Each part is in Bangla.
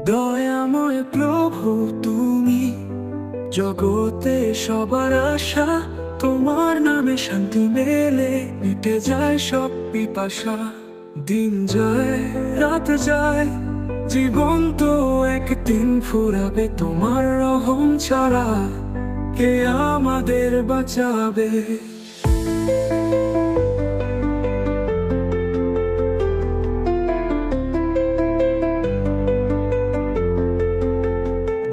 দয়াময় প্রভু তুমি, জগতে সবার আশা। তোমার নামে শান্তি মেলে, মিটে যায় সব পিপাসা। দিন যায় রাত যায়, জীবন তো একদিন ফুরাবে। তোমার রহম ছাড়া কে আমাদের বাঁচাবে?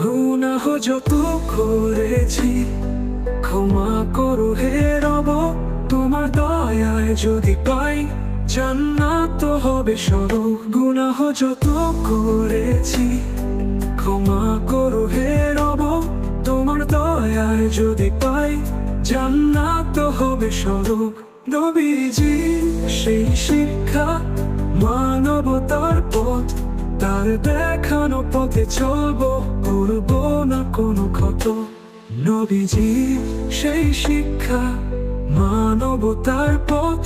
গুনাহ যত করেছি ক্ষমা করো হে রব। তোমার দয়ায় যদি পাই জান্নাত হবে স্বর্গ। গুনাহ যত করেছি ক্ষমা করো হে রব। তোমার দয়ায় যদি পাই জান্নাত হবে স্বর্গ। নবীজি সেই শিক্ষা, মানবতার পথ, তার দেখানো পথে চলবো, করবো না কোনো ক্ষত। নবীজি সেই শিক্ষা, মানবতার পথ,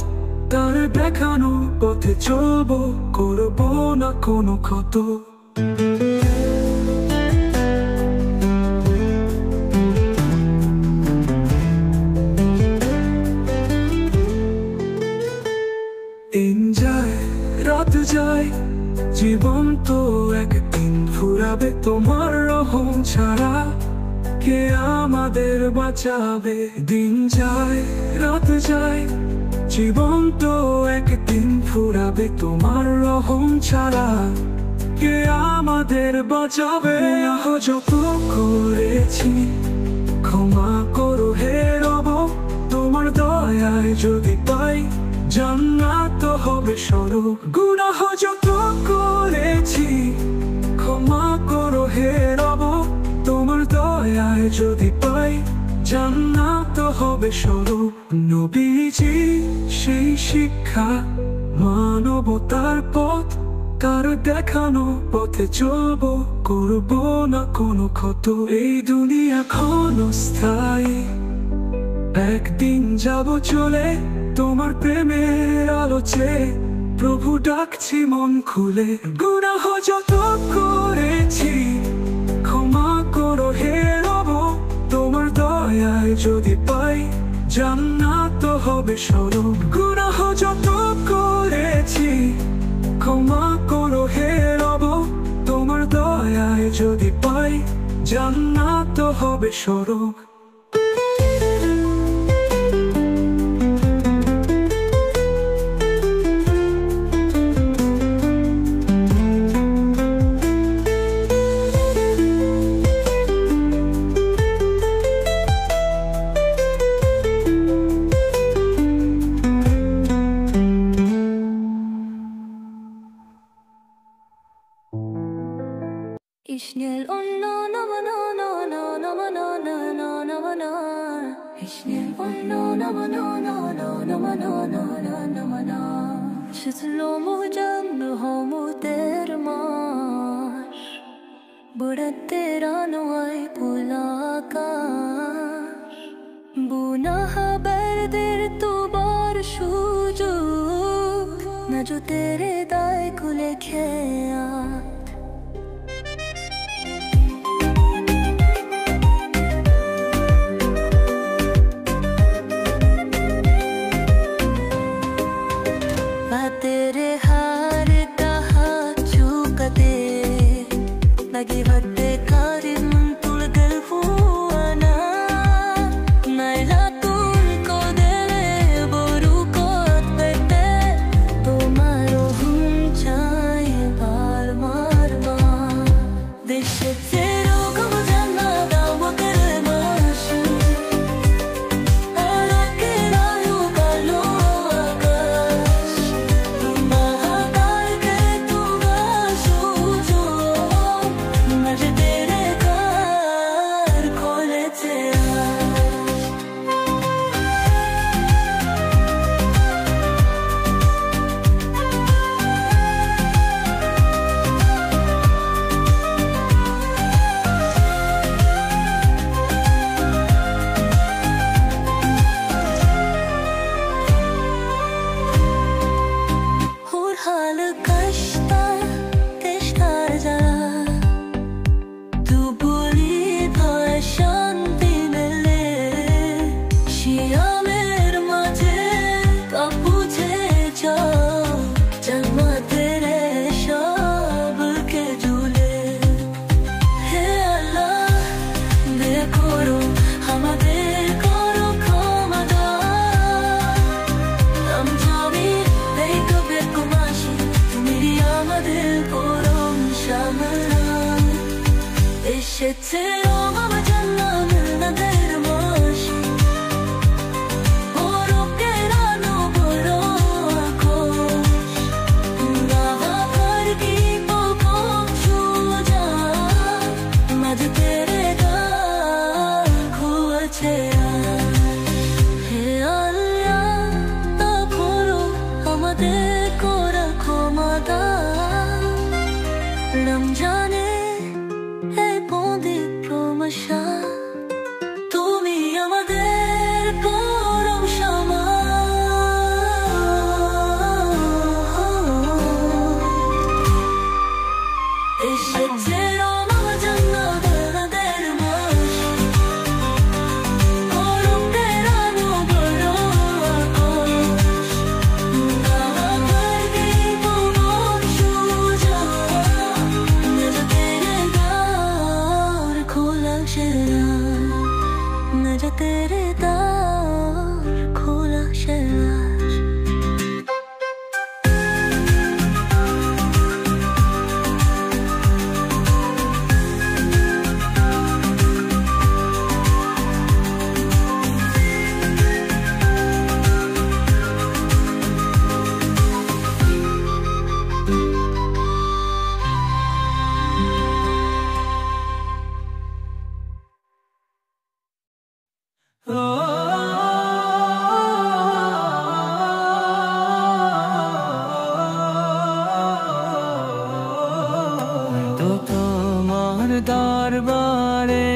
তার দেখানো পথে চলবো, করবো না কোনো ক্ষত। দিন যায় রাত যায়, জীবন তো একদিন ফুরাবে। তোমার রহম ছাড়া কে আমাদের বাঁচাবে? দিন যায় রাত যায়, জীবন তো একদিন ফুরাবে। তোমার রহম ছাড়া কে আমাদের বাঁচাবে? আহ যত করেছি ক্ষমা করো হে রব। তোমার দয়ায় যদি পাই জান্নাত হবে স্বর্গ। গুনাহ যত করেছি ক্ষমা করো হে রব। তোমার দয়ায় যদি পাই জান্নাত হবে স্বর্গ। নবীজি সেই শিক্ষা, মানবতার পথ, তার দেখানো পথে চলবো, করবো না কোনো ক্ষত। এই দুনিয়া ক্ষণস্থায়ী, একদিন যাব চলে। তোমার প্রেমের আলোচে প্রভু ডাকছি মন খুলে। গুনাহ যত করেছি ক্ষমা করো হে রব। তোমার দয়ায় যদি পাই জান্নাত হবে স্বর্গ। গুনাহ যত করেছি ক্ষমা করো হে রব। তোমার দয়ায় যদি পাই জান্নাত হবে স্বর্গ। Schnell und no no no no no no no no no no no no. Schnell und no no no no no no no no no no no no. Şutlo mujan ho mu ter mash. Bada tera no ay pulakash. Buna haber der tu bar shujug. Na jo tere dai kule khaya. तेरे हार कहा चुकते लगी भट्टे कारी मन तुल गल फुआना नाइला तुल को देले बोरू को अत्ते तो मारो हम चाहे बार मार बार देश से रोग मजाना दाव कर माशू और के रायू का लो Mahatma আমাদের পরম সামরান এসেছে আমার জান্নাতের মাসি রমজানে এই পবিত্র মাসে তুমি আমাদের পরম সামান এসেছে আমার জান্নাতের মাসি পরকের আলো বড় আকাশ নামার দীপ সুজা নজতের দ্বার খোলা সেরা নজতের দ্বার খোলা সেরা তোমার দরবারে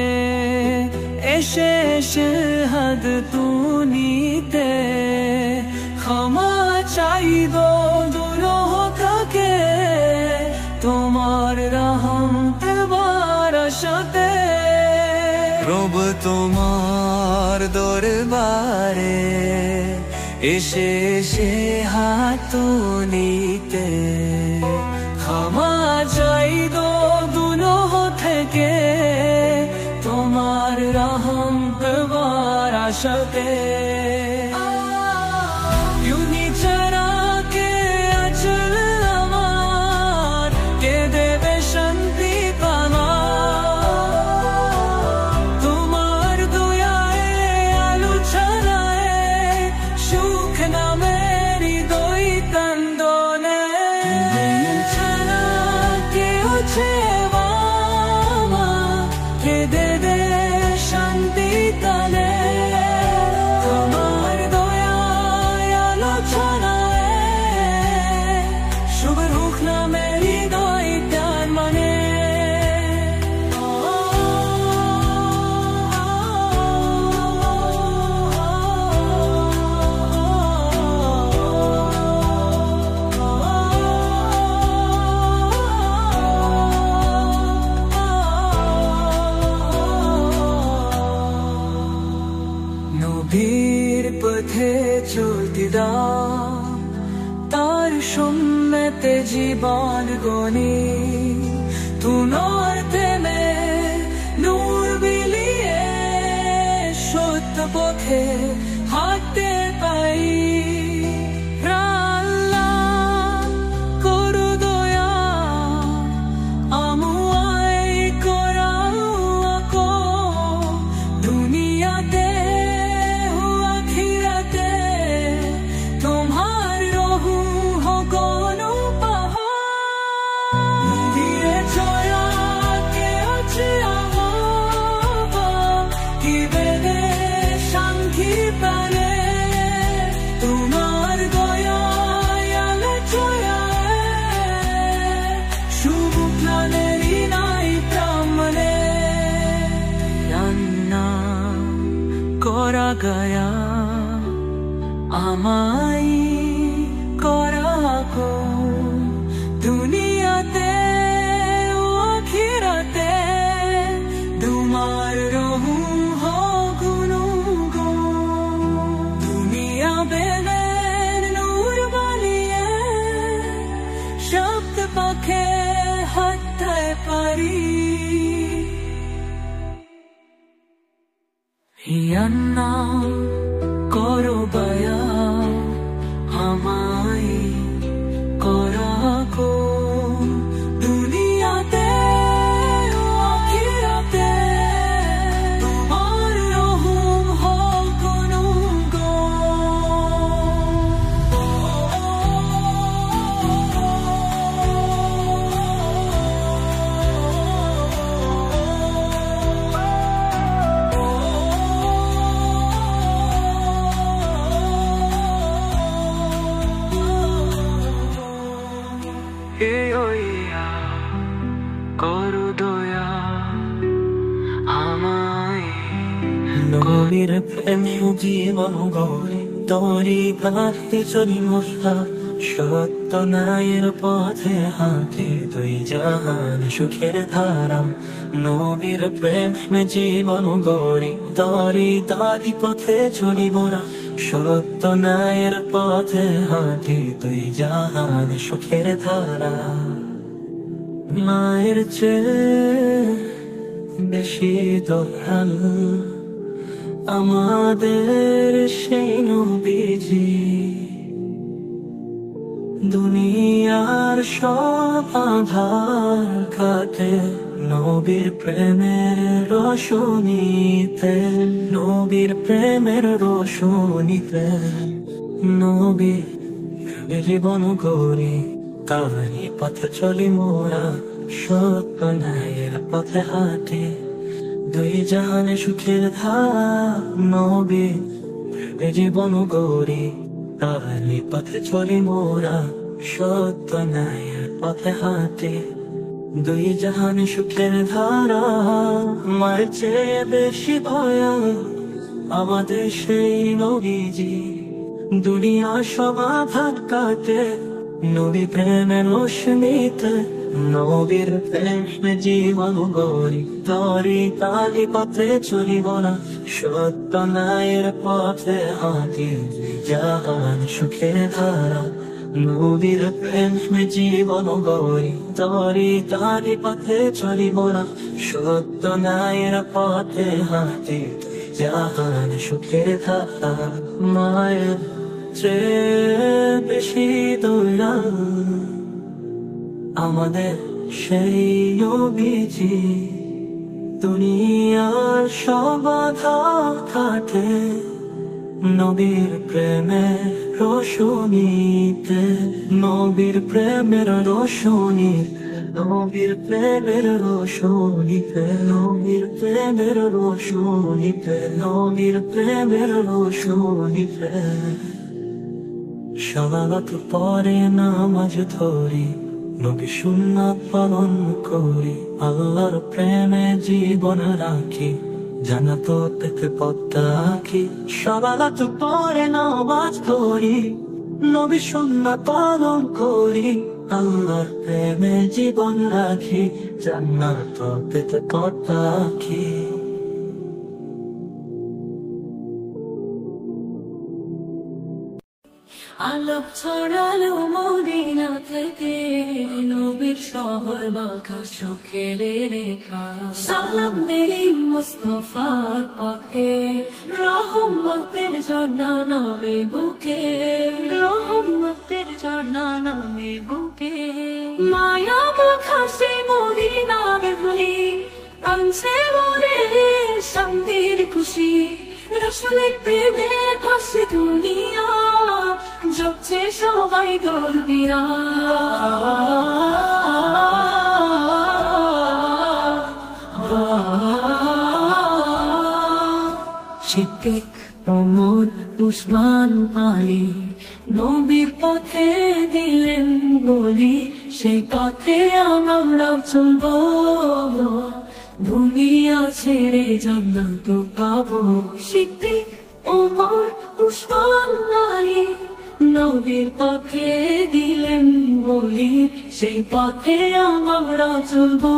এসে শাহাদ তুনিতে ক্ষমা চাই গো দুরূহ থেকে তোমার রহমত বারসাতে রব তোমার দরবারে এসে হাত তুনিতে ক্ষমা চাই গো গুনাহ থেকে তোমার রহমত বারসাতে यूनी चरा के अचल अमार के देवे शांति पामार तुम्हार दुआए आलोचनाए सुख ना मेरी दोई तंदोने चरा के उछेवा के दे दे शांति तले নবীর পথে চলতি দাম তার সুন্নতে জীবন গনি তুনার প্রেমে নূর বিলিয়ে সত্য পথে হাঁটতে পাই আল্লাহ করো দয়া আমুয়াই করাও আকো দুনিয়াতে করা গয়া আমাই করাকো দুনিয়াতে ও আখিরাতে তোমার রহু হো গুনগো দুনিয়া বেলের নূর বানিয়ে শব্দ পাখে হাতে পারি হিয়ান্না করো বয়া আমায় করাকো করো দয়া আমায়। নবীর প্রেমে জীবন গড়ে তোরি ভাবতে চলি মোরা, সত্য ন্যায়ের পথে হাঁটে দুই জাহান সুখের ধারা। নবীর প্রেমে জীবন গড়ে তোরি তারি পথে চলি মোরা, সত্য ন্যায়ের পথে হাঁটে দুই জাহান সুখের ধারা। মায়ের চেয়ে বেশি দয়াল আমাদের সেই নবীজি, দুনিয়ার সব আধার কাটে নবীর প্রেমের রোশনীতে, নবীর প্রেমের রোশনীতে। নবী জীবন গড়ি তারই পথে চলি মোরা, সত্য ন্যায়ের পথে হাঁটি দুই জাহানে সুখের ধারা। নবী জীবন গড়ি তারই পথে চলি মোরা, সত্য ন্যায়ের পথে হাঁটি দুই জাহানে সুখের ধারা। মায়ের চেয়ে বেশি ভয়াল আমাদের সেই নবীজি, দুনিয়া সব আধার কাটে নবী প্রেমের রোশনীতে। নবীর প্রেমে জীবন গড়ি তরি তালি পথে চলি মোরা, সত্য ন্যায়ের পথে হাঁটি জাহান সুখের ধারা। নবীর প্রেমে জীবন গড়ি তরি তালি পথে চলি মোরা, সত্য ন্যায়ের পথে হাঁটি জাহান সুখের ধারা। মায়ের চেয়ে বেশি দয়াল আমাদের সেই নবীজি, দুনিয়ার সব আধার কাটে নবীর প্রেমের রোশনীতে, নবীর প্রেমের রোশনীতে, নবীর প্রেমের রোশনীতে, নবীর প্রেমের রোশনীতে, নবীর প্রেমের রোশনীতে। সালাত পরে নামাজ ধরি নবী সুন্নাত পালন করি, আল্লাহর প্রেমে জীবন রাখি জান্নাত পেতে পথ আঁকি। সালাত পরে নামাজ ধরি নবী সুন্নাত পালন করি, আল্লাহর প্রেমে জীবন রাখি জান্নাত পেতে পথ আঁকি। আলোক ছড়ালো মদিনা থেকে, নবীর শহর বাঁকা চোখের রেখা। সালাম দেই মুস্তাফার পথে, রহমতের ঝর্ণা নামে বুকে, রহমতের ঝর্ণা নামে বুকে। মায়া মাখা সে মদিনার ধুলি, আনছে মনে শান্তির খুশি। রসুলের প্রেমে ভাসে দুনিয়া, জপছে সবাই তকবীর। সিদ্দিক, ওমর, উসমান, আলী নবীর পথে দিলেন বলি, সেই পথে আমরাও চলবো। দুনিয়া ছেড়ে জান্নাত পাবো। সিদ্দিক, ওমর, উসমান, আলী নবীর পথে দিলেন বলি, সেই পথে আমরা চলবো।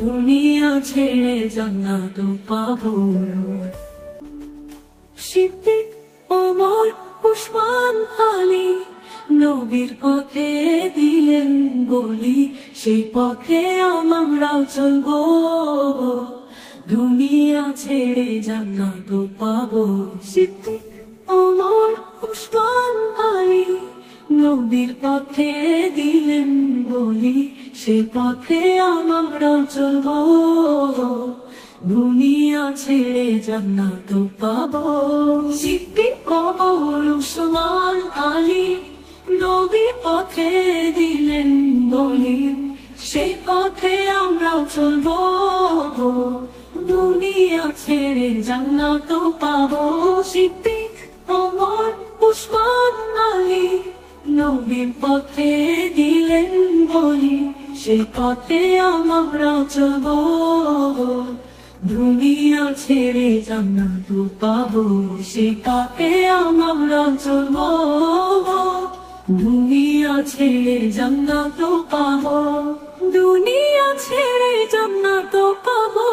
দুনিয়া ছেড়ে জান্নাত পাবো। সিদ্দিক, ওমর, উসমান, আলী নবীর পথে দিলেন বলি, সেই পথে আমরাও চলবো। দুনিয়া ছেড়ে জান্নাত পাবো। সিদ্দিক, ওমর, উসমান, আলী নবীর পথে দিলেন বলি, সেই পথে আমরাও চলবো। দুনিয়া ছেড়ে জান্নাত পাবো। সিদ্দিক, ওমর, উসমান, আলী নবীর পথে দিলেন বলি, সেই পথে আমরাও চলবো। দুনিয়া ছেড়ে জান্নাত পাবো। সিদ্দিক, ওমর, উসমান, আলী নবীর পথে দিলেন বলি, সে পথে আমরা চলবো দুনিয়া ছেড়ে জান্নাত পাবো সে পথে আমরা চলবো দুনিয়া ছেড়ে জান্নাত পাবো দুনিয়া ছেড়ে জান্নাত পাবো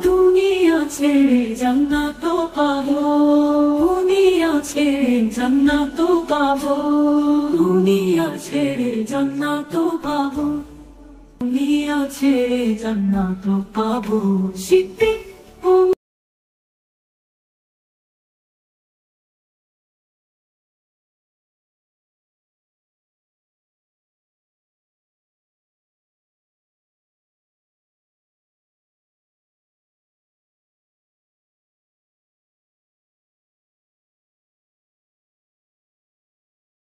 দুনিয়া ছেড়ে জান্নাত পাবো দুনিয়া ছেড়ে জান্নাত পাবো দুনিয়া ছেড়ে জান্নাত পাবো দুনিয়া ছেড়ে জান্নাত পাবো শিপি